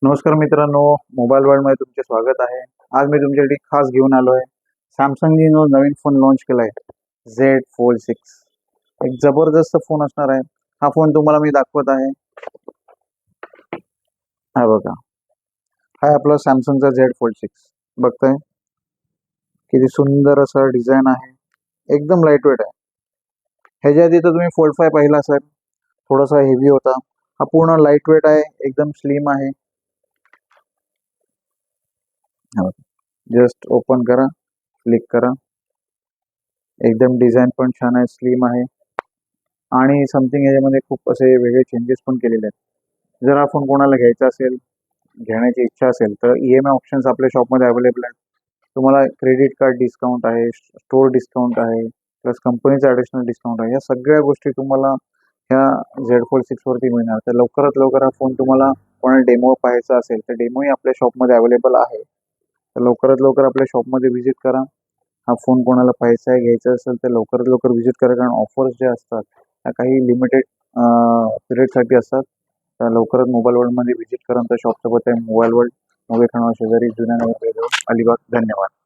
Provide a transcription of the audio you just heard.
नमस्कार मित्रांनो, mobile world मध्ये तुमचे स्वागत आहे. आज मी तुमच्यासाठी खास घेऊन आलो आहे. सॅमसंगने नवीन फोन लॉन्च केला आहे, झेड फोल्ड 6. एक जबरदस्त फोन असणार आहे. हा फोन तुम्हाला मी दाखवत आहे. हा बघा, हा आपला सॅमसंगचा झेड फोल्ड 6 बघताय. किती सुंदर असं डिझाईन आहे, एकदम लाईट वेट आहे. ह्याच्या आधी तर तुम्ही फोल्ड 5 पाहिला असेल, थोडासा हेवी होता. हा पूर्ण लाईट वेट आहे, एकदम स्लिम आहे. जस्ट ओपन करा, क्लिक करा. एकदम डिझाईन पण छान आहे, स्लिम आहे आणि समथिंग याच्यामध्ये खूप असे वेगळे चेंजेस पण केलेले आहेत. जर हा फोन कोणाला घ्यायचा असेल, घेण्याची इच्छा असेल, तर EMI ऑप्शन्स आपल्या शॉपमध्ये अवेलेबल आहेत. तुम्हाला क्रेडिट कार्ड डिस्काउंट आहे, स्टोर डिस्काउंट आहे, प्लस कंपनीचा ॲडिशनल डिस्काउंट आहे. या सगळ्या गोष्टी तुम्हाला ह्या झेड फोल्ड 6 वरती मिळणार. तर लवकरात लवकर हा फोन तुम्हाला कोणाला डेमो पाहायचा असेल, तर डेमोही आपल्या शॉपमध्ये अवेलेबल आहे. तर लवकरात लवकर आपल्या शॉपमध्ये व्हिजिट करा. हा फोन कोणाला पाहायचा आहे, घ्यायचा असेल तर लवकरात लवकर व्हिजिट करा, कारण ऑफर्स जे असतात त्या काही लिमिटेड पिरियडसाठी असतात. तर लवकरच मोबाईल वर्ल्डमध्ये व्हिजिट करा. आमच्या शॉपचा पत्ता आहे मोबाईल वर्ल्ड, मोबाईल खानावर शेजारी, जुन्या नगर, अलिबाग. धन्यवाद.